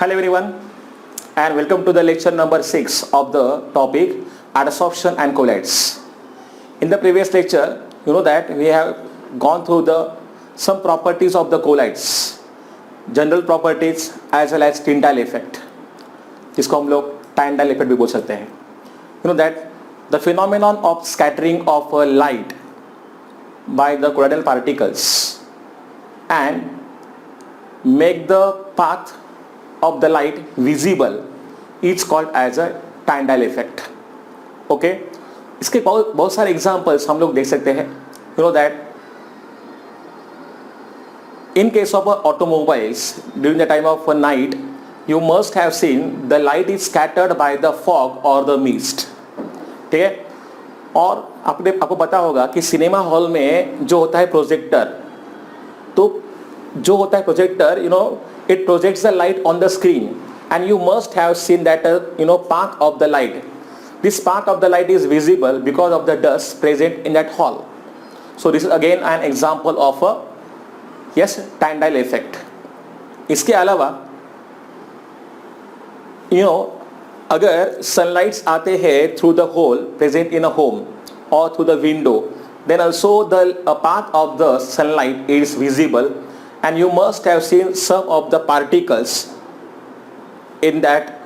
Hello everyone and welcome to the lecture number 6 of the topic adsorption and colloids. In the previous lecture, you know that we have gone through some properties of the colloids, general properties as well as Tyndall effect. इसको हम लोग Tyndall effect भी बोल सकते हैं. You know that the phenomenon of scattering of light by the colloidal particles and make the path of the light visible is called as a Tyndall effect. Okay? इसके बहुत सारे examples हम लोग देख सकते हैं. You know that in case of automobiles during the time of night, you must have seen the light is scattered by the fog or the mist. ठीक है? और आपको पता होगा कि सिनेमा हॉल में जो होता है प्रोजेक्टर, तो जो होता है projector, you know, it projects the light on the screen and you must have seen that path of the light. This path of the light is visible because of the dust present in that hall. So this is again an example of a Tyndall effect. इसके अलावा अगर sunlights आते हैं through the hole present in a home or through the window, then also the path of the sunlight is visible. And you must have seen some of the particles in that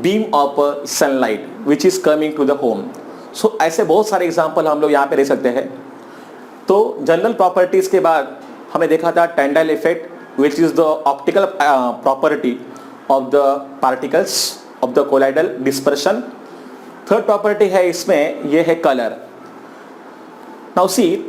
beam of sunlight which is coming to the home. So ऐसे बहुत सारे example हम लोग यहाँ पे ले सकते हैं. तो जनरल प्रॉपर्टीज के बाद हमें देखा था Tyndall effect which is the optical property of the particles of the colloidal dispersion. Third property है इसमें, ये है colour. Now see,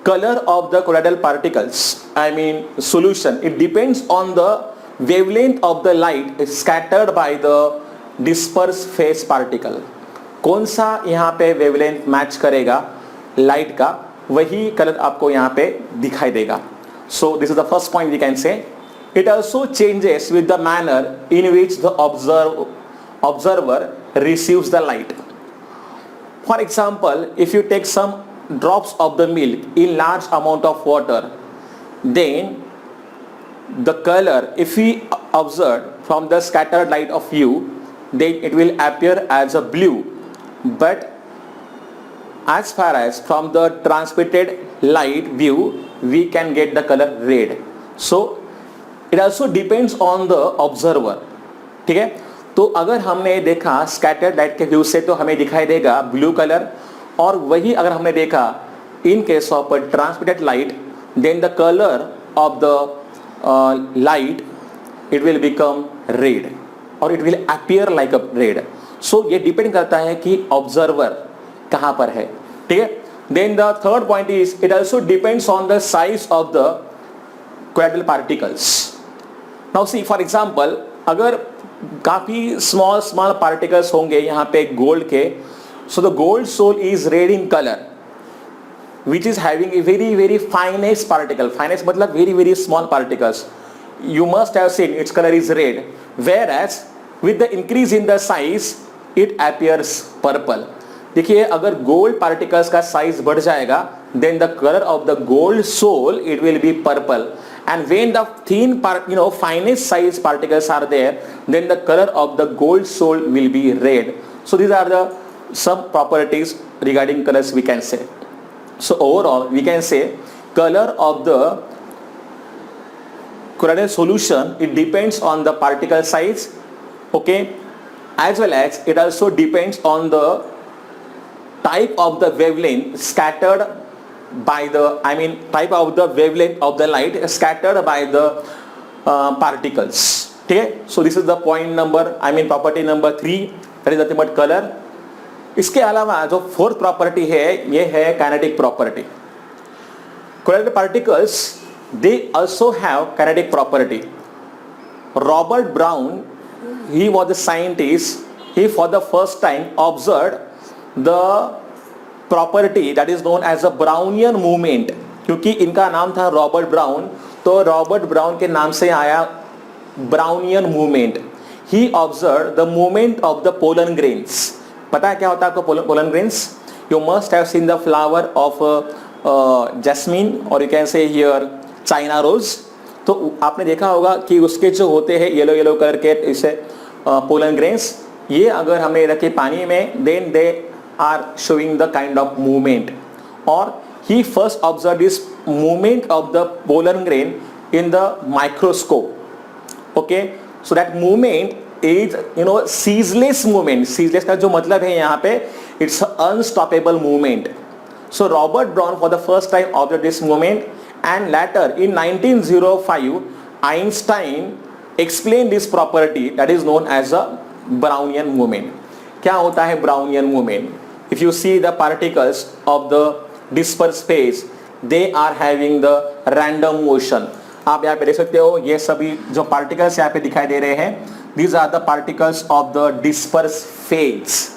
color of the colloidal particles, I mean solution, it depends on the wavelength of the light scattered by the dispersed phase particle. कौन सा यहाँ पे wavelength match करेगा light का, वही कलर आपको यहाँ पे दिखाई देगा. So this is the first point we can say. It also changes with the manner in which the observer receives the light. For example, if you take some drops of the milk in large amount of water, then the color, if we observe from the scattered light of view, then it will appear as a blue. But as far as from the transmitted light view, we can get the color red. So it also depends on the observer. ठीक है? तो अगर हमने देखा scattered light के view से, तो हमें दिखाई देगा ब्लू कलर. और वही अगर हमने देखा in case of a transmitted light, then the color of the light, it will become red or it will appear like a red. So ये depend करता है कि observer कहाँ पर है. ठीक है? Then the third point is it also depends on the size of the colloidal particles. Now see, for example, अगर काफ़ी small particles होंगे यहाँ पे गोल्ड के, so the gold soul is red in color, which is having a very finest particle. Finest मतलब very small particles. You must have seen its color is red. Whereas with the increase in the size, it appears purple. देखिए, अगर gold particles का size बढ़ जाएगा, then the color of the gold soul, it will be purple. And when the thin finest size particles are there, then the color of the gold soul will be red. So these are the some properties regarding colors we can say. So overall we can say color of the colloidal solution, it depends on the particle size, okay, as well as it also depends on the type of the wavelength scattered by the, type of the wavelength of the light scattered by the particles. Okay, so this is the point number, property number 3, that is nothing but color. इसके अलावा जो fourth property है, ये है kinetic property. colloidal particles, they also have kinetic property. Robert Brown, he was a scientist, he for the first time observed the property that is known as a Brownian movement. क्योंकि इनका नाम था Robert brown, तो Robert brown के नाम से आया Brownian movement. He observed the movement of the pollen grains. पता है क्या होता है आपको pollen grains? You must have seen the flower of jasmine, or you can say here China rose. तो आपने देखा होगा कि उसके जो होते हैं येलो येलो कलर के इसे पोलन ग्रेन्स, ये अगर हमें रखे पानी में, then they are showing the kind of movement. और he first observe this movement of the pollen grain in the microscope. Okay, so that movement is ceaseless movement. Ceaseless का जो मतलब है यहाँ पे, it's unstoppable movement. So Robert Brown for the first time observed this movement, and later in 1905 Einstein explained this property that is known as a Brownian movement. क्या होता है Brownian movement? If you see the particles of the dispersed phase, they are having the random motion. आप यहाँ पे देख सकते हो, ये सभी जो particles यहाँ पे दिखाई दे रहे हैं, these are the particles of the dispersed phase.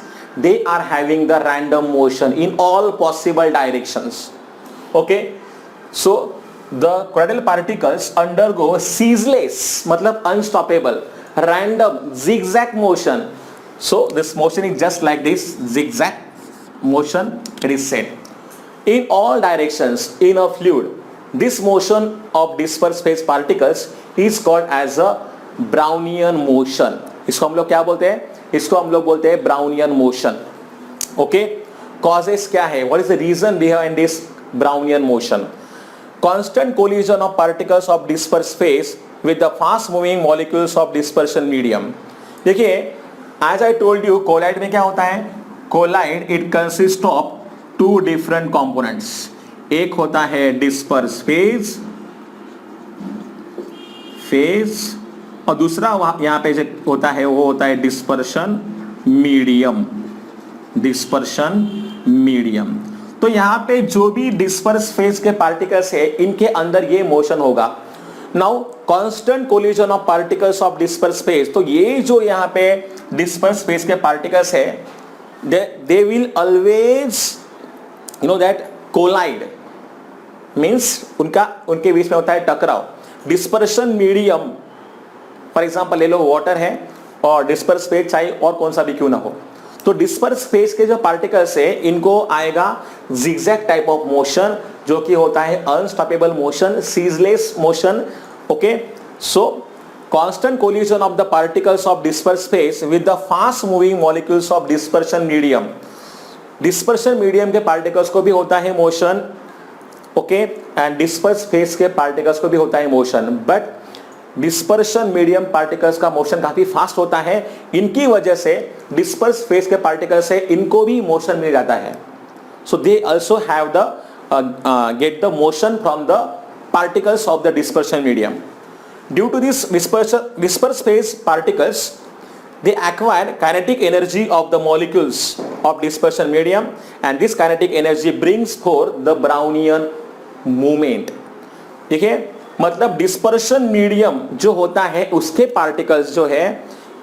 They are having the random motion in all possible directions. Okay, so the colloidal particles undergo ceaseless, मतलब unstoppable, random, zigzag motion. So this motion is just like this zigzag motion, it is said, in all directions in a fluid. This motion of dispersed phase particles is called as a Brownian motion. इसको हम लोग क्या बोलते हैं? इसको हम लोग बोलते हैं ब्राउनियन मोशन. ओके, कॉजेस क्या है? What is the reason behind this Brownian motion? Constant collision of particles of dispersed phase with the fast moving molecules of dispersion medium. देखिए, as I told you, colloid में क्या होता है? Colloid it consist of two different components. एक होता है disperse phase और दूसरा यहाँ पे जो होता है वो होता है डिस्पर्शन मीडियम. तो यहाँ पे जो भी डिस्पर्स फेज के पार्टिकल्स है, इनके अंदर ये मोशन होगा. Now constant collision of particles of disperse phase, तो ये जो यहाँ पे डिस्पर्स फेज के पार्टिकल्स है, they will always that collide, means उनके बीच में होता है टकराव. डिस्पर्शन मीडियम, फॉर एग्जाम्पल ले लो, वाटर है और डिस्पर्स फेज चाहिए और कौन सा भी क्यों ना हो, तो डिस्पर्स फेज के जो पार्टिकल्स है, इनको आएगा जिगजैग टाइप ऑफ मोशन, जो कि होता है unstoppable motion, ceaseless motion. Okay, so constant collision of the particles of disperse phase with the fast moving molecules of dispersion medium. Dispersion medium के पार्टिकल्स को भी होता है motion. Okay, and disperse phase के पार्टिकल्स को भी होता है motion, but dispersion medium particles का मोशन काफी फास्ट होता है. इनकी वजह से डिस्पर्स फेज के पार्टिकल्स है, इनको भी मोशन मिल जाता है. So they also have the get the motion from the particles of the dispersion medium. Due to this disperse phase particles, they acquire kinetic energy of the molecules of dispersion medium, and this kinetic energy brings forth the Brownian movement. देखिए, मतलब dispersion medium जो होता है, उसके particles जो है,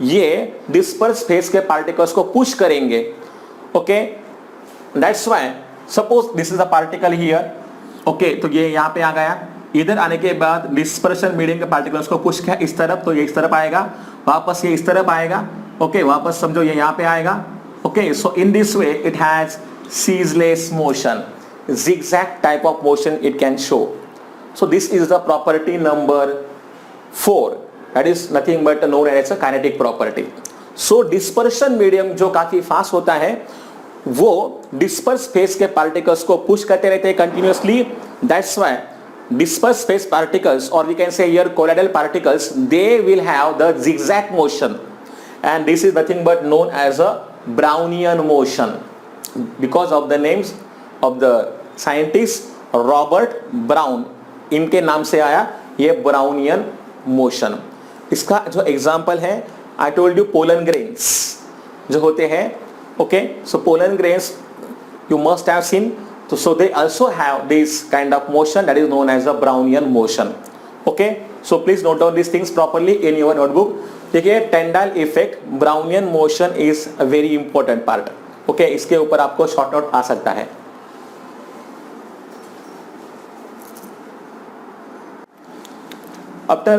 ये disperse phase के पार्टिकल्स को पुश करेंगे. Okay, that's why suppose this is a particle here. Okay, तो ये यहाँ पे आ गया. इधर आने के बाद डिस्पर्शन मीडियम के पार्टिकल्स को पुश किया इस तरफ, तो ये इस तरफ आएगा, वापस ये इस तरफ आएगा. ओके, वापस समझो ये यहाँ पे आएगा. Okay, so in this way it has ceaseless motion, zigzag type of motion it can show. So this is the property number 4, that is nothing but known as a kinetic property. So dispersion medium जो काफी fast होता है, वो disperse phase के particles को push करते रहते हैं continuously. That's why dispersed phase particles, or we can say here colloidal particles, they will have the zigzag motion, and this is nothing but known as a Brownian motion because of the names of the scientist Robert Brown. इनके नाम से आया ये Brownian motion. इसका जो example है, I told you pollen grains जो होते हैं. okay, so pollen grains you must have seen. So they also have this kind of motion that is known as the Brownian motion. Okay, so please note down these things properly in your notebook. देखिए, Tyndall effect, Brownian motion is a very important part. Okay, इसके ऊपर आपको short note आ सकता है. After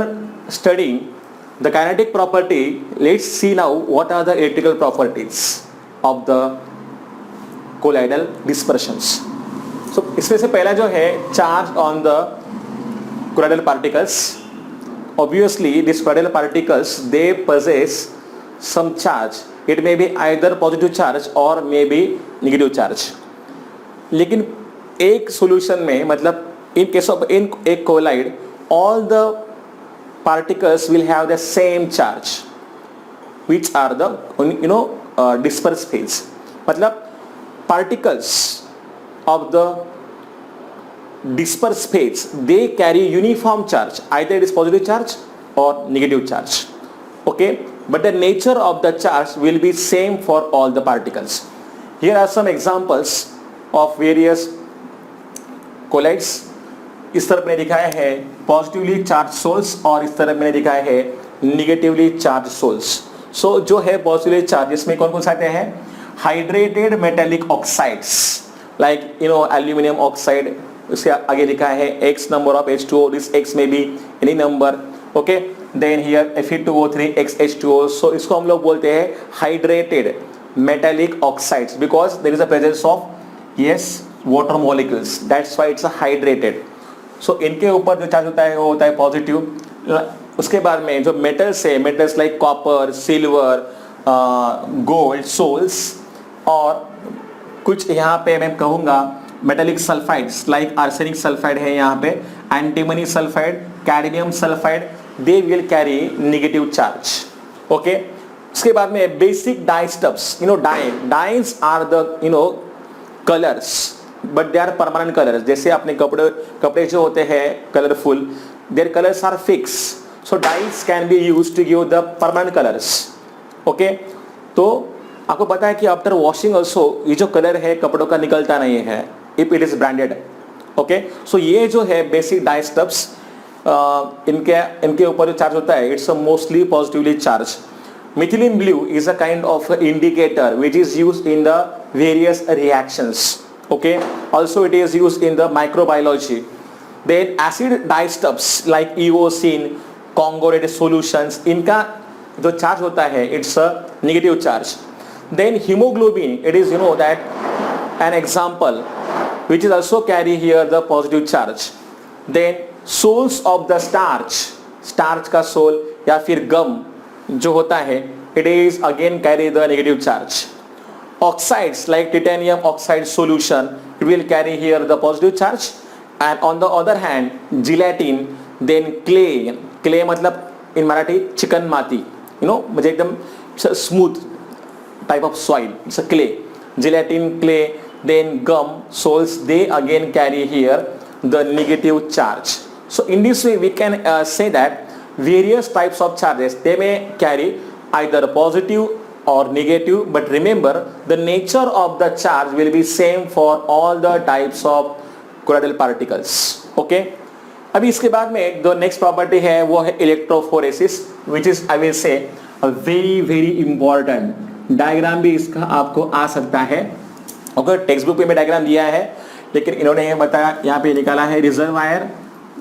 studying the kinetic property, let's see now what are the electrical properties of the colloidal dispersions. So इसमें से पहला जो है, charge on the colloidal particles. obviously these colloidal particles, they possess some charge. It may be either positive charge or may be negative charge. लेकिन एक solution में, मतलब in case of in a colloid, all the particles will have the same charge, which are the dispersed phase. मतलब particles of the dispersed phase, they carry uniform charge, either it is positive charge or negative charge. Okay, but the nature of the charge will be same for all the particles. Here are some examples of various colloids. इस तरफ मैंने दिखाया है positively charge souls और इस तरफ मैंने दिखाया है निगेटिवली चार्ज सोल्स. सो जो है पॉजिटिवली चार्ज, इसमें कौन कौन से आते हैं? Hydrated metallic oxides like aluminium oxide, उसके आगे लिखा है x number of H2O, this x may be any number. okay, then here Fe2O3 XH2O. so इसको हम लोग बोलते हैं hydrated metallic oxides because there is a presence of water molecules, that's why it's a hydrated. so इनके ऊपर जो charge होता है वो होता है पॉजिटिव. उसके बाद में जो मेटल्स है, metals like copper, silver, gold, sols, और कुछ यहाँ पे मैं कहूँगा metallic sulphides like arsenic sulphide है यहाँ पे, antimony sulphide, cadmium sulphide, they will carry negative charge. Okay, उसके बाद में basic dyestuffs, dyes are the colours but they are permanent colours. जैसे अपने कपड़े जो होते हैं colourful, their colours are fix, so dyes can be used to give the permanent colours. Okay, तो आपको पता है कि आफ्टर वॉशिंग ऑल्सो ये जो कलर है कपड़ों का निकलता नहीं है if it is branded. Okay, so ये जो है बेसिक डाइस्टफ्स, इनके ऊपर जो चार्ज होता है it's mostly positively charge. Methylene blue is a kind of indicator which is used in the various reactions. Okay, also it is used in the microbiology. Then acid disturbs like eosin, conjugated solutions, इनका जो charge होता है it's a negative charge. Then hemoglobin, it is that an example which is also carry here the positive charge. Then soles of the starch का soul या फिर गम जो होता है it is again carry the negative charge. Oxides like titanium oxide solution, it will carry here the positive charge. And on the other hand gelatin, then clay मतलब in Marathi chicken माती, म्हणजे एकदम smooth type of soil, it's a clay. Gelatin, clay, then gum, soles, they again carry here the negative charge. So in this way we can say that various types of charges, they may carry either positive or negative, but remember the nature of the charge will be same for all the types of colloidal particles. Okay, अभी इसके बाद में जो next property है वो है electrophoresis, which is I will say a very important. Diagram भी इसका आपको आ सकता है. ओके, टेक्स्ट बुक पे मैं डायग्राम दिया है लेकिन इन्होंने ये बताया यहाँ पे निकाला है रिजर्वायर,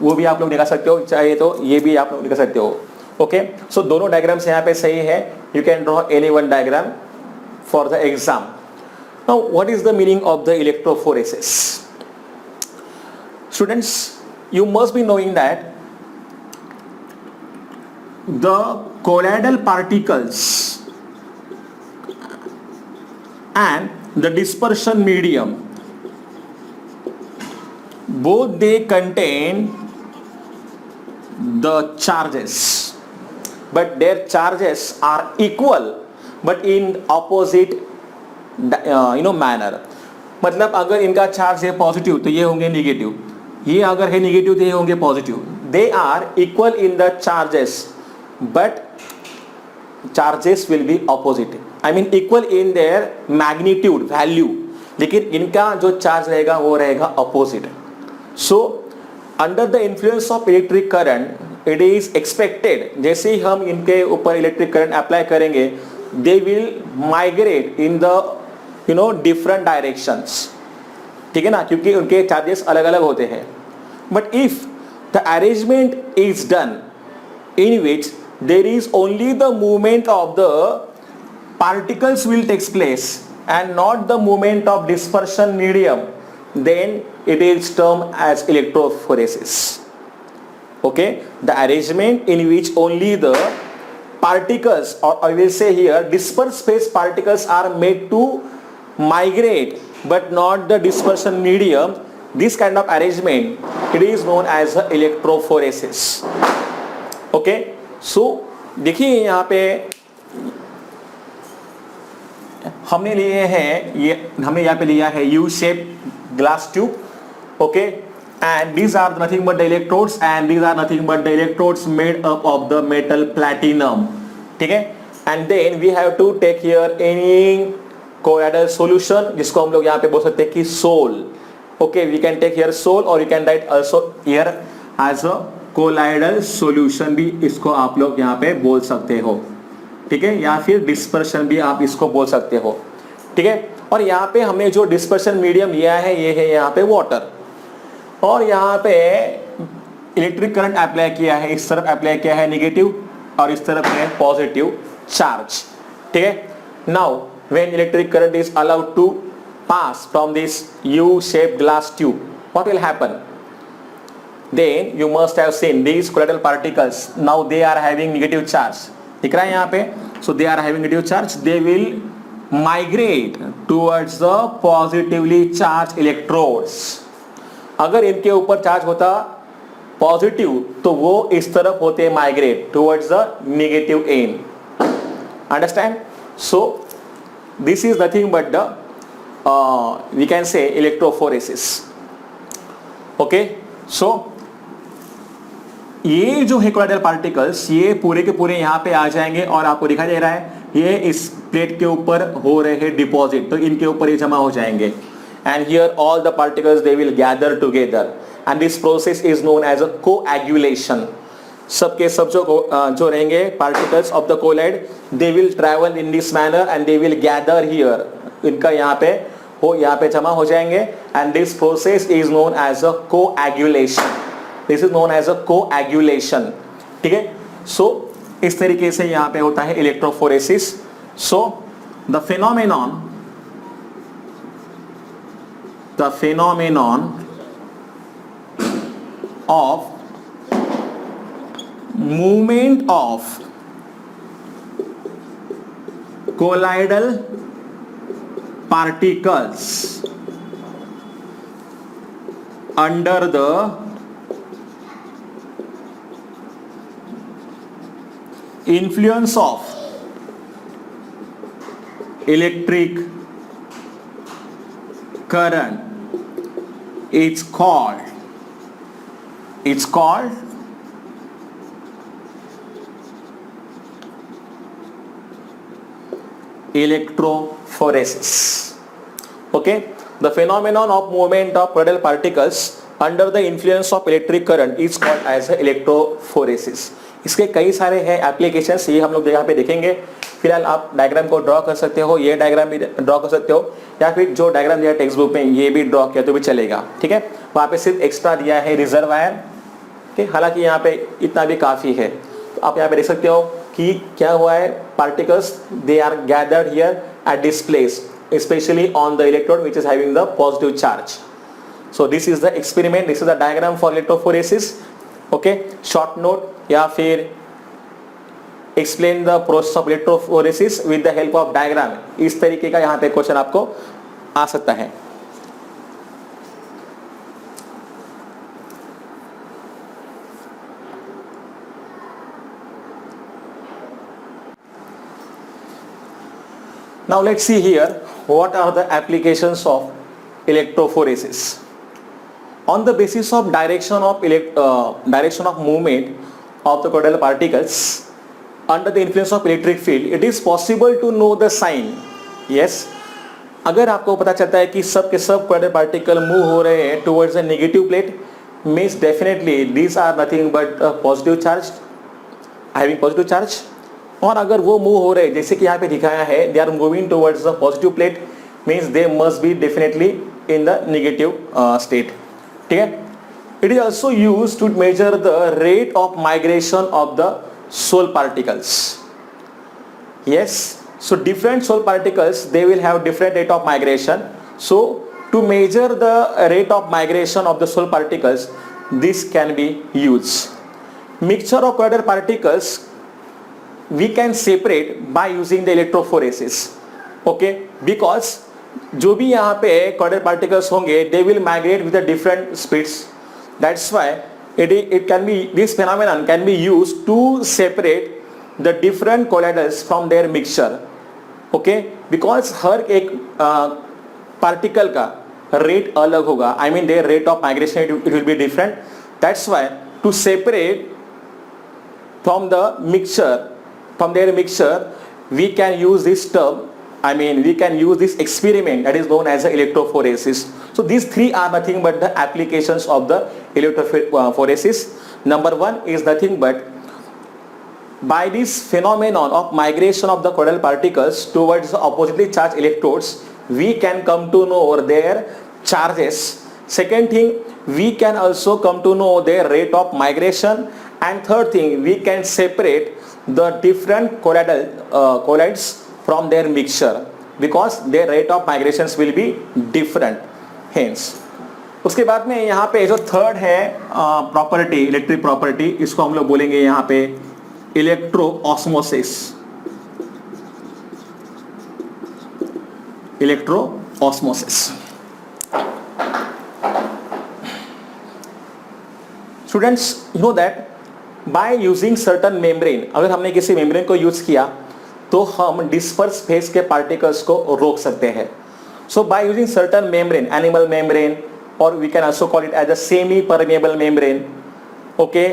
वो भी आप लोग निकाल सकते हो, चाहे तो ये भी आप लोग निकाल सकते हो. ओके, सो दोनों डायग्राम्स यहाँ पे सही है. You can draw any one diagram for the exam. Now what is the meaning of the electrophoresis? Students, you must be knowing that the colloidal particles and the dispersion medium, both they contain the charges, but their charges are equal but in opposite manner. मतलब अगर इनका charge है positive तो ये होंगे negative, ये अगर है निगेटिव तो ये होंगे positive. They are equal in the charges but charges will be opposite, I mean equal in their magnitude value, लेकिन इनका जो चार्ज रहेगा वो रहेगा opposite. So under the influence of electric current it is expected, जैसे ही हम इनके ऊपर इलेक्ट्रिक करंट अप्लाई करेंगे they will migrate in the different directions. ठीक है ना, क्योंकि उनके चार्जेस अलग अलग होते हैं. But if the arrangement is done in which there is only the movement of the particles will takes place and not the movement of dispersion medium, then it is termed as electrophoresis. okay, the arrangement in which only the particles, or I will say here dispersed phase particles are made to migrate but not the dispersion medium, this kind of arrangement it is known as electrophoresis. okay, so देखिए यहाँ पे हमने लिए हैं, ये हमने यहाँ पे लिया है you shape glass tube. Okay, and these are nothing but the electrodes, and these are nothing but the electrodes made up of the metal platinum. ठीक है, and then we have to take here any colloidal solution जिसको हम लोग यहाँ पे बोल सकते हैं कि sol. okay, we can take here sol, or you can write also here as a colloidal solution भी इसको आप लोग यहाँ पे बोल सकते हो. ठीक है, या फिर डिस्पर्शन भी आप इसको बोल सकते हो. ठीक है, और यहाँ पे हमने जो डिस्पर्शन मीडियम लिया है ये है यहाँ पे वाटर, और यहाँ पे इलेक्ट्रिक करंट अप्लाई किया है, इस तरफ अप्लाई किया है नेगेटिव और इस तरफ है पॉजिटिव चार्ज. ठीक है, now when electric current is allowed to pass from this U shape glass tube, what will happen? Then you must have seen these colloidal particles, now they are having negative charge. दिख रहा है यहाँ पे, so they are having negative charge, they will migrate towards the positively charged electrodes. अगर इनके ऊपर charge होता positive तो वो इस तरफ होते migrate towards the negative end. Understand? So this is nothing but the we can say electrophoresis. Okay, so ये जो है कोलाइडल पार्टिकल्स ये पूरे के पूरे यहाँ पे आ जाएंगे, और आपको दिखाई दे रहा है ये इस प्लेट के ऊपर हो रहे हैं डिपॉजिट, तो इनके ऊपर ये जमा हो जाएंगे. And here all the particles they will gather together, and this process is known as a coagulation. सब के सब जो रहेंगे particles of the colloid, they will travel in this manner and they will gather here. इनका यहाँ पे जमा हो जाएंगे, and this process is known as a coagulation. This is known as a coagulation. ठीक है, so इस तरीके से यहाँ पे होता है electrophoresis. So the phenomenon of movement of colloidal particles under the influence of electric current it's called electrophoresis. Okay, the phenomenon of movement of colloidal particles under the influence of electric current is called as electrophoresis. इसके कई सारे हैं applications, ये हम लोग यहाँ पे देखेंगे. फिलहाल आप डायग्राम को ड्रॉ कर सकते हो, ये डायग्राम भी ड्रॉ कर सकते हो, या फिर जो डायग्राम दिया टेक्स्ट बुक में ये भी ड्रॉ किया तो भी चलेगा. ठीक है, वहाँ पे सिर्फ एक्स्ट्रा दिया है रिजर्वायर. ठीक, हालांकि यहाँ पे इतना भी काफ़ी है. तो आप यहाँ पे देख सकते हो कि क्या हुआ है, particles they are gathered here at this place, specially on the electrode which is having the positive charge. So this is the experiment, this is the diagram for electrophoresis. Okay, short note या फिर explain the process of electrophoresis with the help of diagram, इस तरीके का यहाँ पे question आपको आ सकता है. Now let's see here what are the applications of electrophoresis. On the basis of direction of movement of the colloidal particles under the influence of electric field, it is possible to know the sign. Yes, अगर आपको पता चलता है कि सब के सब colloidal particle move हो रहे हैं towards the negative plate, means definitely these are nothing but positive charge, having positive charge. और अगर वो मूव हो रहे जैसे कि यहाँ पे दिखाया है, they are moving towards the positive plate, means they must be definitely in the negative state. ठीक है, it is also used to measure the rate of migration of the soul particles. Yes, so different soul particles they will have different rate of migration. So to measure the rate of migration of the soul particles, this can be used. mixture of colloidal particles we can separate by using the electrophoresis. Okay, because जो भी यहाँ पे colloidal particles होंगे they will migrate with the different speeds. That's why it can be, this phenomenon can be used to separate the different colloidals from their mixture. Okay, because हर एक particle का rate अलग होगा, I mean their rate of migration it will be different. That's why to separate from the mixture, from their mixture, we can use this term, I mean we can use this experiment that is known as the electrophoresis. So these three are nothing but the applications of the electrophoresis. Number one is nothing but by this phenomenon of migration of the colloidal particles towards the oppositely charged electrodes, we can come to know their charges. Second thing, we can also come to know their rate of migration. And third thing, we can separate the different colloids from their mixture because their rate of migrations will be different. Hence, उसके बाद में यहाँ पे जो third है property, electric property, इसको हम लोग बोलेंगे यहाँ पे electro osmosis. Electro osmosis. Students, you know that bye using certain membrane, अगर हमने किसी मेम्ब्रेन को यूज किया तो हम डिस्पर्स फेज के पार्टिकल्स को रोक सकते हैं. So by using certain membrane, animal membrane और we can also call it as a semi permeable membrane. Okay,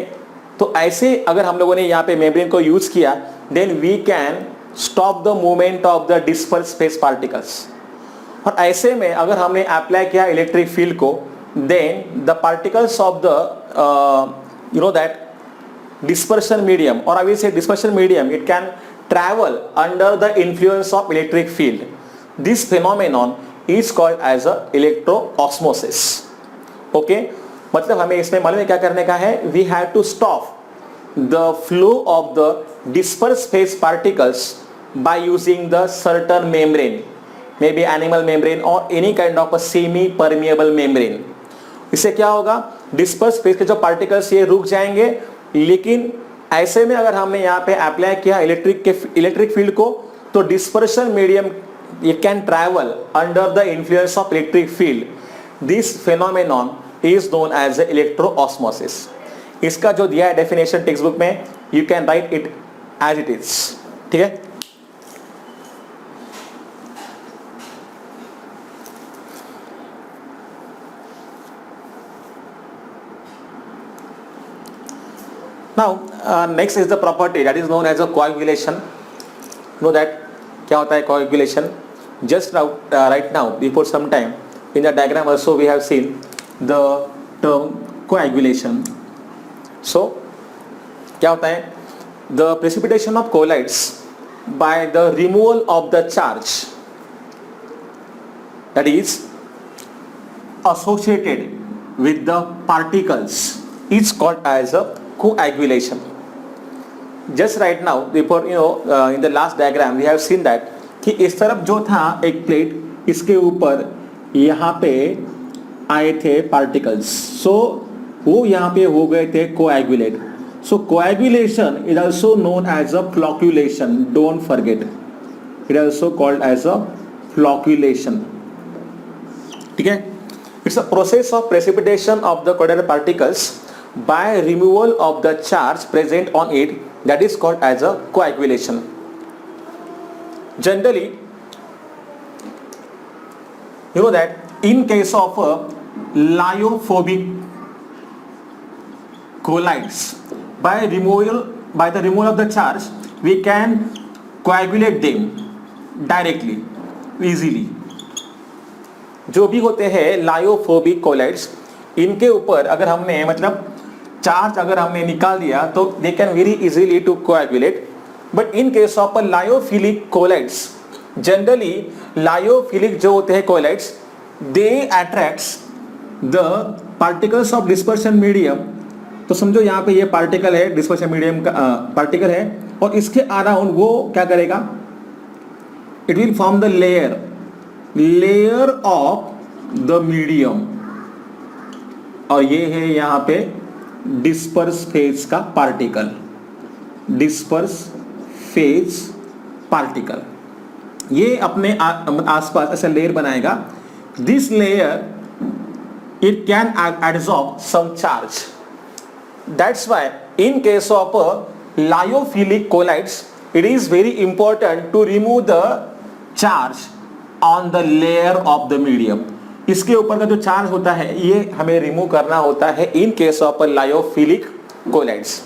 तो ऐसे अगर हम लोगों ने यहाँ पे मेम्ब्रेन को यूज किया then we can stop the movement of the disperse phase particles. और ऐसे में अगर हमने अप्लाई किया इलेक्ट्रिक फील्ड को then the particles of the you know that dispersion medium, or I will say dispersion medium, it can travel under the influence of electric field. This phenomenon is called as a electroosmosis. Okay, मतलब हमें इसमें मालूम है क्या करने का है. We have to stop the flow of the dispersed phase particles by using the certain membrane, maybe animal membrane or any kind of a semi permeable membrane. इससे क्या होगा, dispersed phase के जो particles ये रुक जाएंगे. लेकिन ऐसे में अगर हमने यहाँ पे अप्लाई किया इलेक्ट्रिक फील्ड को तो dispersion medium it can travel under the influence of electric field. This phenomenon is known as electroosmosis. इसका जो दिया है डेफिनेशन टेक्स्ट बुक में, you can write it as it is. ठीक है. Now next is the property that is known as a coagulation. Know that क्या होता है coagulation? Just now right now before some time in the diagram also we have seen the term coagulation. So क्या होता है? The precipitation of colloids by the removal of the charge that is associated with the particles is called as a coagulation. Just right now before in the last diagram we have seen that कि इस तरफ जो था एक plate, इसके ऊपर यहाँ पे आए थे पार्टिकल्स, सो वो यहाँ पे हो गए थे coagulate. So coagulation is also known as a flocculation. Don't forget, it is also called as a flocculation. ठीक है. It's a process of precipitation of the colloidal particles by removal of the charge present on it, that is called as a coagulation. Generally, you know that in case of lyophobic colloids, by the removal of the charge, we can coagulate them directly, easily. जो भी होते हैं lyophobic collides, इनके ऊपर अगर हमने मतलब charge अगर हमने निकाल दिया तो they can very easily to coagulate. But in case of lyophilic colloids, generally lyophilic जो होते हैं colloids they attracts the particles of dispersion medium. तो समझो यहाँ पे ये पार्टिकल है, डिस्पर्शन मीडियम का पार्टिकल है, और इसके अराउंड वो क्या करेगा, it will form the layer of the medium. और ये है यहाँ पे डिस्पर्स फेज का पार्टिकल, डिस्पर्स फेज पार्टिकल, ये अपने आसपास ऐसा लेयर बनाएगा. This layer it can absorb some charge. That's why in case of lyophilic colloids it is very important to remove the charge on the layer of the medium. इसके ऊपर का जो charge होता है ये हमें रिमूव करना होता है in case of lyophilic colloids.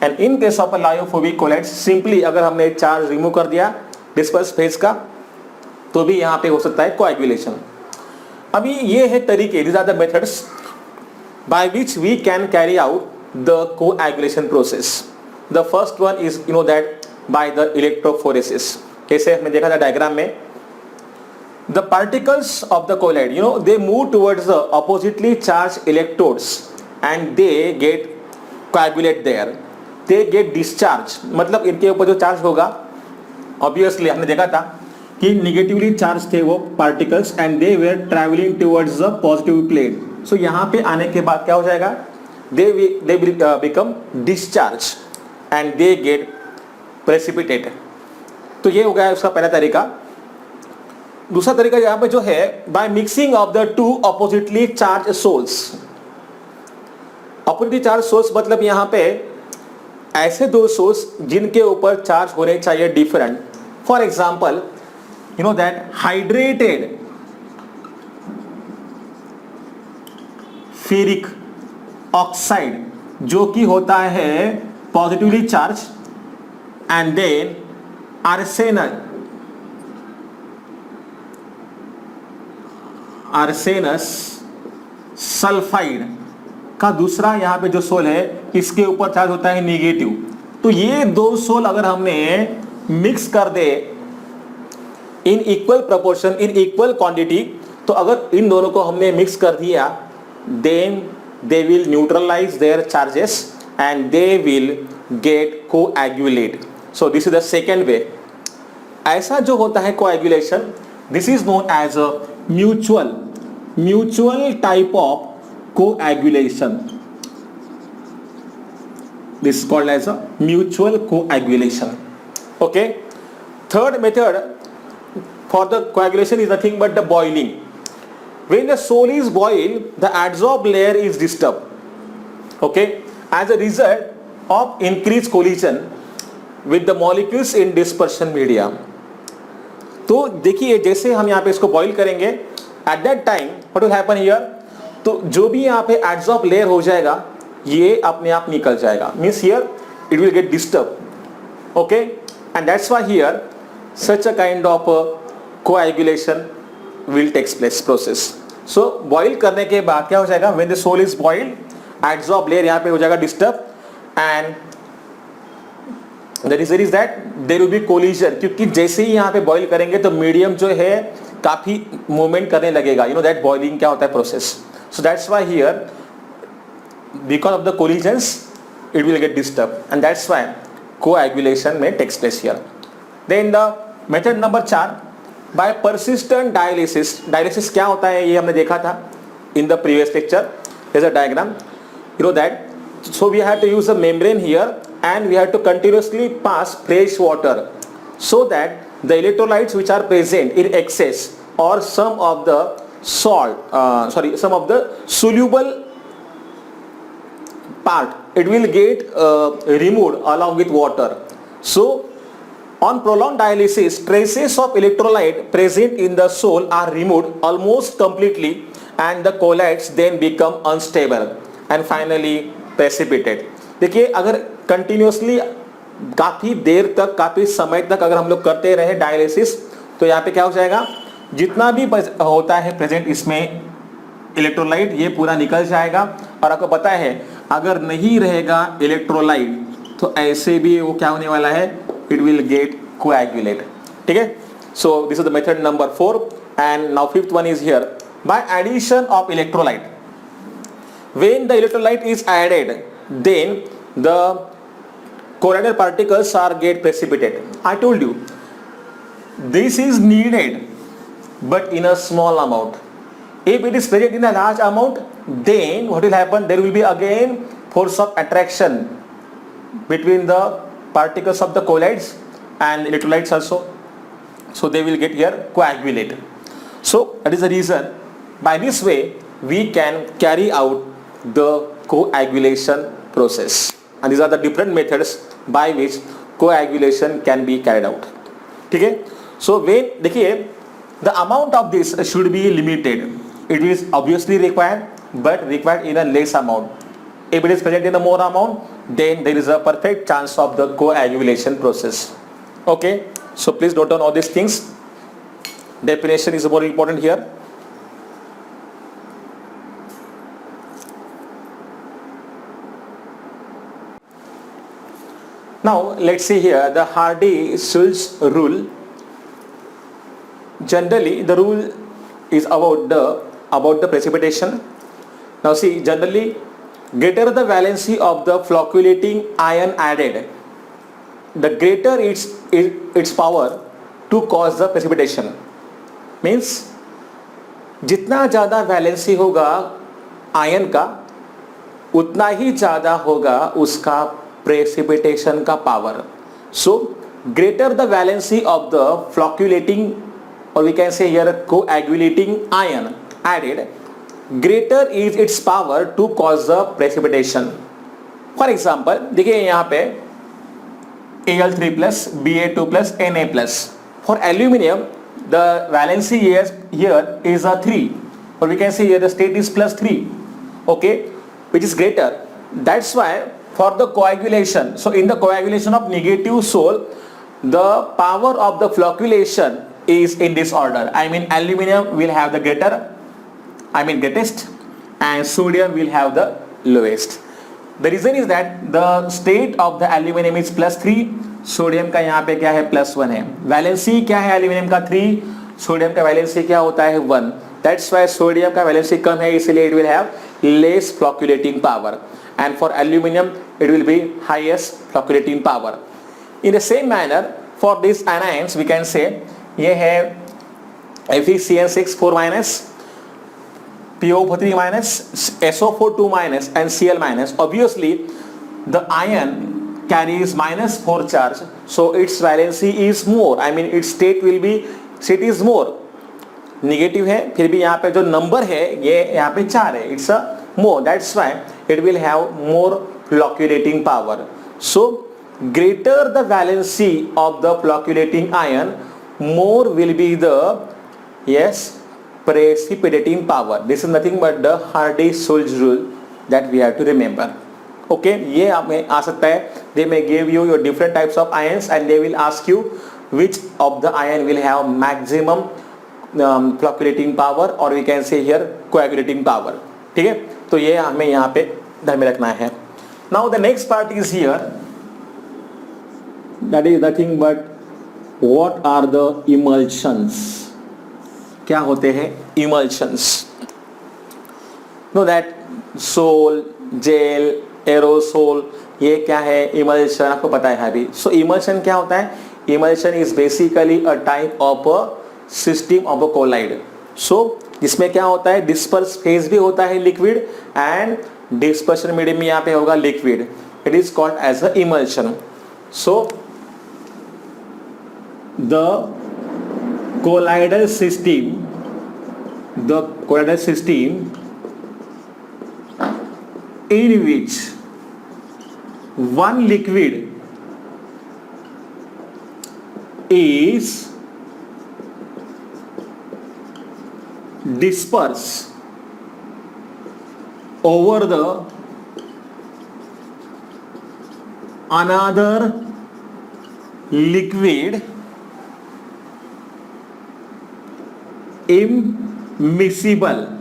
And in case of lyophobic colloids simply अगर हमने चार्ज रिमूव कर दिया डिस्पर्स फेज का तो भी यहाँ पे हो सकता है कोएगुलेशन. अभी ये है तरीके, these are the methods by which we can carry out the coagulation process. The first one is that by the electrophoresis. जैसे हमने देखा था डायग्राम में, the particles of the colloid they move towards the oppositely charged electrodes and they get coagulate there, they get discharged. मतलब इनके ऊपर जो charge होगा obviously हमने देखा था कि negatively charged थे वो particles and they were traveling towards the positive plane. So यहाँ पे आने के बाद क्या हो जाएगा, they will become discharged and they get precipitate. तो ये हो गया उसका पहला तरीका. दूसरा तरीका यहाँ पे जो है by mixing of the two oppositely charged sols. Oppositely charged sols मतलब यहाँ पे ऐसे दो सोल्स जिनके ऊपर चार्ज होने चाहिए different. For example that hydrated ferric oxide जो कि होता है positively charge and then arsenous sulphide का दूसरा यहाँ पे जो सोल है इसके ऊपर चार्ज होता है नेगेटिव. तो ये दो सोल अगर हमने मिक्स कर दे in equal proportion in equal quantity, तो अगर इन दोनों को हमने मिक्स कर दिया then they will neutralise their charges and they will get coagulate. So this is the second way. ऐसा जो होता है coagulation, this is known as a mutual type of coagulation. This is called as a mutual coagulation. Okay. Third method for the coagulation is nothing but the boiling. When the soil is boiled, the adsorbed layer is disturbed. Okay. As a result of increased collision with the molecules in dispersion media. तो देखिए जैसे हम यहाँ पे इसको boil करेंगे at that time what will happen here, तो जो भी यहाँ पे adsorb layer हो जाएगा ये अपने आप निकल जाएगा, means here it will get disturbed. Okay, and that's why here such a kind of coagulation will take place process. So boil करने के बाद क्या हो जाएगा, when the soil is boiled adsorb layer यहाँ पे हो जाएगा disturb and the reason is that there will be collision. क्योंकि जैसे ही यहाँ पे बॉईल करेंगे तो मीडियम जो है काफी मूवमेंट करने लगेगा. that boiling क्या होता है process. So that's why here because of the collisions it will get disturbed and that's why coagulation may takes place here. Then the method number 4 by persistent dialysis. Dialysis क्या होता है ये हमने देखा था in the previous lecture. There's a diagram. That so we have to use a membrane here and we have to continuously pass fresh water so that the electrolytes which are present in excess or some of the some of the soluble part it will get removed along with water. So on prolonged dialysis traces of electrolyte present in the soil are removed almost completely and the colloids then become unstable and finally precipitate. देखिए अगर continuously काफ़ी देर तक काफ़ी समय तक अगर हम लोग करते रहे डायलिसिस तो यहाँ पे क्या हो जाएगा, जितना भी होता है प्रेजेंट इसमें इलेक्ट्रोलाइट ये पूरा निकल जाएगा. और आपको पता है अगर नहीं रहेगा इलेक्ट्रोलाइट तो ऐसे भी वो क्या होने वाला है, इट विल गेट कोएगुलेट. ठीक है. So this is the method number 4 and now fifth one is here by addition of electrolyte. When the electrolyte is added, then the colloidal particles are get precipitated. I told you this is needed but in a small amount. If it is present in a large amount, then what will happen, there will be again force of attraction between the particles of the colloids and electrolytes also. So they will get here coagulate. So that is the reason by this way we can carry out the coagulation process, and these are the different methods by which coagulation can be carried out. ठीक है. So when देखिए the amount of this should be limited. It is obviously required, but required in a less amount. If it is present in a more amount, then there is a perfect chance of the coagulation process. Okay, so please note down all these things. Definition is more important here. Now let's see here the Hardy-Schulze rule. Generally the rule is about the precipitation. Now see, generally greater the valency of the flocculating ion added, the greater its power to cause the precipitation. Means जितना ज़्यादा valency होगा ion का, उतना ही ज़्यादा होगा उसका precipitation का power. So greater the valency of the flocculating, or we can say here coagulating ion added, greater is its power to cause the precipitation. For example, देखिए यहाँ पे Al3 plus, Ba2 plus, Na plus. For aluminium, the valency here is a 3, or we can say here the state is plus 3, okay, which is greater. That's why for the coagulation, so in the coagulation of negative Sol, the power of the flocculation is in this order. I mean aluminium will have the greatest, and sodium will have the lowest. The reason is that the state of the aluminium is plus 3, sodium का यहाँ पे क्या है plus 1 है. Valency क्या है aluminium का 3, sodium का वैलेंसी क्या होता है 1. दैट्स वाई सोडियम का वैलेंसी कम है, इसलिए it will have less flocculating power, and for aluminium it will be highest flocculating power. In the same manner for this anions we can say ये है FeCN6 4 minus, PO3 minus, SO4 2 minus, and Cl minus. Obviously the ion carries minus 4 charge, so its valency is more. I mean its state is more. Negative है, फिर भी यहाँ पे जो number है ये यहाँ पे 4 है, it's a more. That's why it will have more flocculating power. So greater the valency of the flocculating ion, more will be the precipitating power. This is nothing but the Hardy-Schulze rule that we have to remember. Okay, ये आपमें आ सकता है. They may give you your different types of ions and they will ask you which of the ion will have maximum flocculating power, or we can say here coagulating power. ठीक है, तो ये हमें यहाँ पे ध्यान में रखना है. Now the next part is here, that is nothing but what are the emulsions. क्या होते हैं emulsions? Know that sol, gel, aerosol, ये क्या है emulsion, आपको पता है अभी. So emulsion क्या होता है? Emulsion is basically a type of a system of a colloid. So इसमें क्या होता है, disperse phase भी होता है liquid, and dispersion medium में यहाँ पे होगा liquid. It is called as a emulsion. So the colloidal system in which one liquid is dispersed over the another liquid immiscible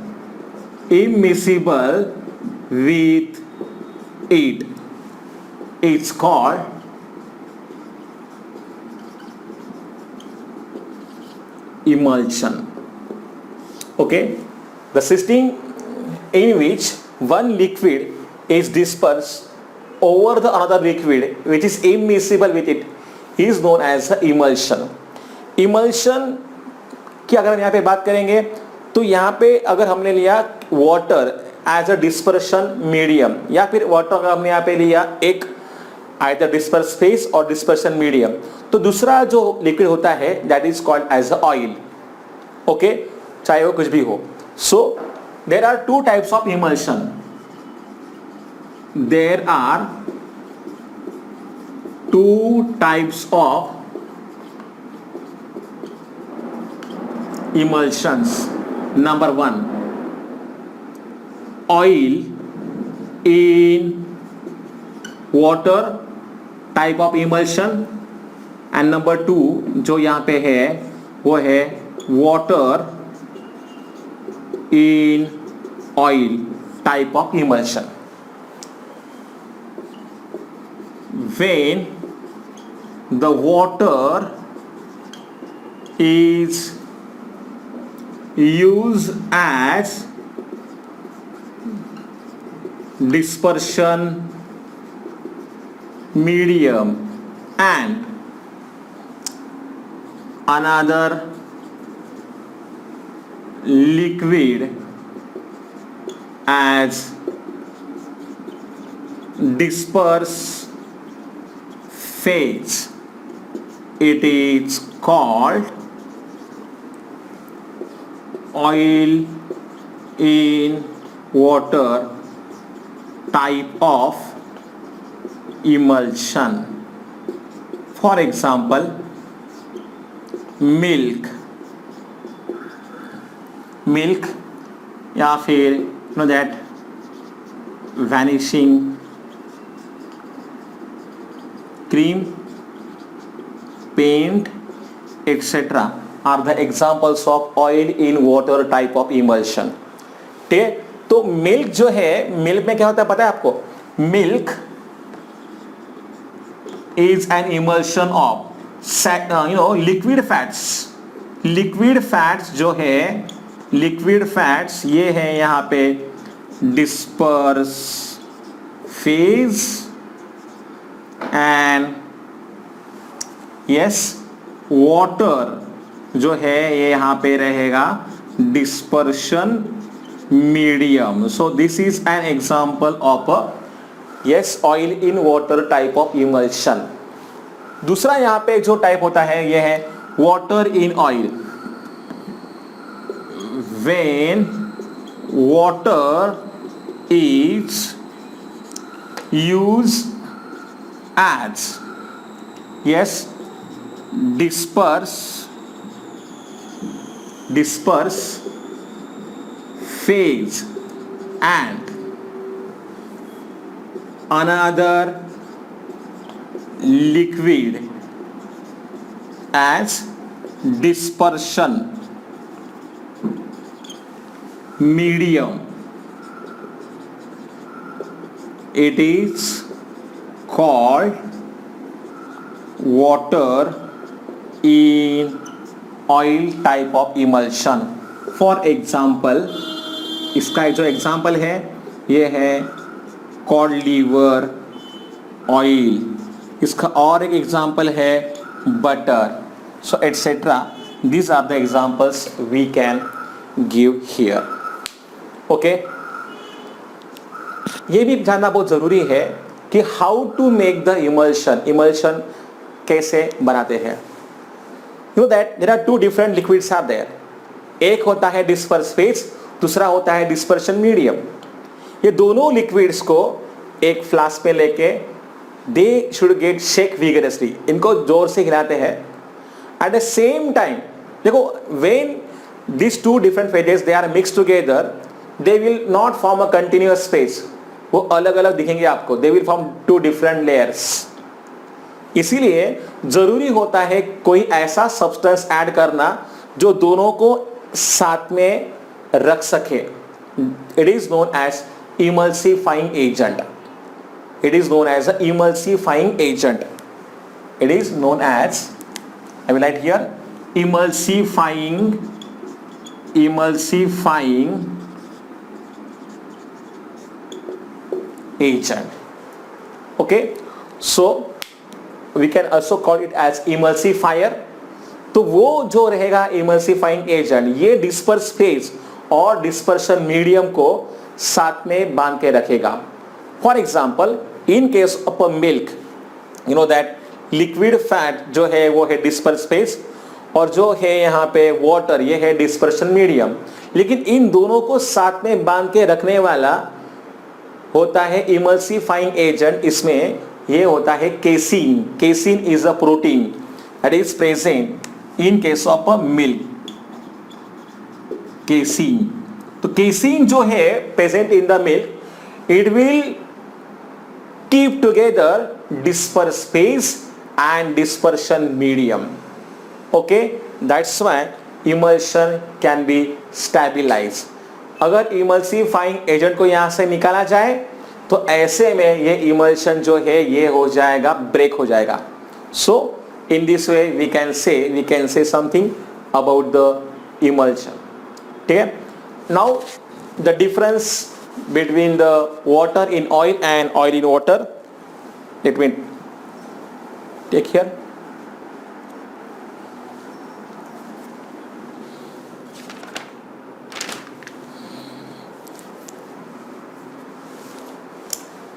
with it, it's called emulsion. Okay, the system in which one liquid is dispersed over the another liquid which is immiscible with it is known as emulsion. Emulsion की अगर हम यहाँ पे बात करेंगे तो यहाँ पे अगर हमने लिया water as a dispersion medium, या फिर वाटर का हमने यहाँ पे लिया एक आइदर डिस्पर्स फेज और डिस्पर्शन मीडियम, तो दूसरा जो लिक्विड होता है that is called as a oil. Okay, चाहे वो कुछ भी हो. So there are two types of emulsion. There are two types of emulsions. Number one, oil in water type of emulsion, and number two जो यहाँ पे है वो है water in oil type of emulsion. When the water is used as dispersion medium and another liquid as disperse phase, it is called oil in water type of emulsion. For example, milk या फिर that vanishing cream, paint, etc. are the examples of oil in water type of emulsion. ठीक है, तो milk जो है, milk में क्या होता है पता है आपको? Milk is an emulsion of liquid fats. Liquid fats जो है, लिक्विड फैट्स ये है यहाँ पे disperse phase and yes water जो है ये यहाँ पे रहेगा dispersion medium. So this is an example of a yes oil in water type of emulsion. दूसरा यहाँ पे जो टाइप होता है ये है water in oil. When water is used as yes disperse phase and another liquid as dispersion medium, it is called water in oil type of emulsion. For example, इसका जो एग्जाम्पल है ये है cod liver oil. इसका और एक example है butter. So etc. These are the examples we can give here. Okay. ये भी जानना बहुत जरूरी है कि how to make the emulsion. Emulsion कैसे बनाते हैं? You know that there are two different liquids are there. एक होता है डिस्पर्स फेज, दूसरा होता है डिस्पर्शन मीडियम. ये दोनों लिक्विड्स को एक फ्लास्क पे लेके they should get shake vigorously. इनको जोर से हिलाते हैं. एट द सेम टाइम देखो when this two different phases they are mix together they will not form a continuous phase. वो अलग अलग दिखेंगे आपको. They will form two different layers. इसीलिए जरूरी होता है कोई ऐसा सब्सटेंस ऐड करना जो दोनों को साथ में रख सके. It is known as emulsifying agent. It is known as a emulsifying agent. It is known as, I will write here, emulsifying agent. Okay, so we can also call it as emulsifier. तो वो जो रहेगा emulsifying agent, ये disperse phase और dispersion medium को साथ में बांध के रखेगा. For example in case of a milk, you know that liquid fat जो है वो है डिस्पर्स फेज और जो है यहाँ पे वाटर ये है डिस्पर्शन मीडियम. लेकिन इन दोनों को साथ में बांध के रखने वाला होता है इमल्सिफाइंग एजेंट. इसमें ये होता है casein. Casein is a protein that is present in case of a milk. Casein, तो केसीन जो है present in the milk, it will keep together disperse phase and dispersion medium. Okay, that's why emulsion can be stabilized. अगर emulsifying agent को यहाँ से निकाला जाए तो ऐसे में ये emulsion जो है ये हो जाएगा, ब्रेक हो जाएगा. So in this way we can say something about the emulsion. ठीक है. Now the difference between the water in oil and oil in water, let me take here.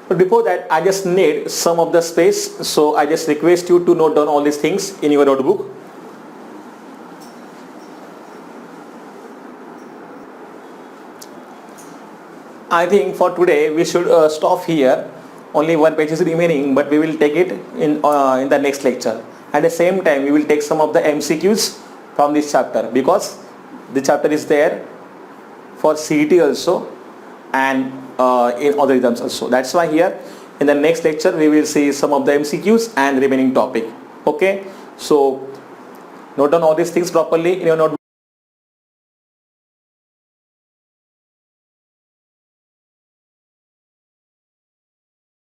But before that I just need some of the space, so I just request you to note down all these things in your notebook. I think for today we should stop here. Only one page is remaining, but we will take it in the next lecture. At the same time, we will take some of the MCQs from this chapter, because the chapter is there for CET also and in other exams also. That's why here in the next lecture we will see some of the MCQs and remaining topic. Okay, so note down all these things properly in your notebook.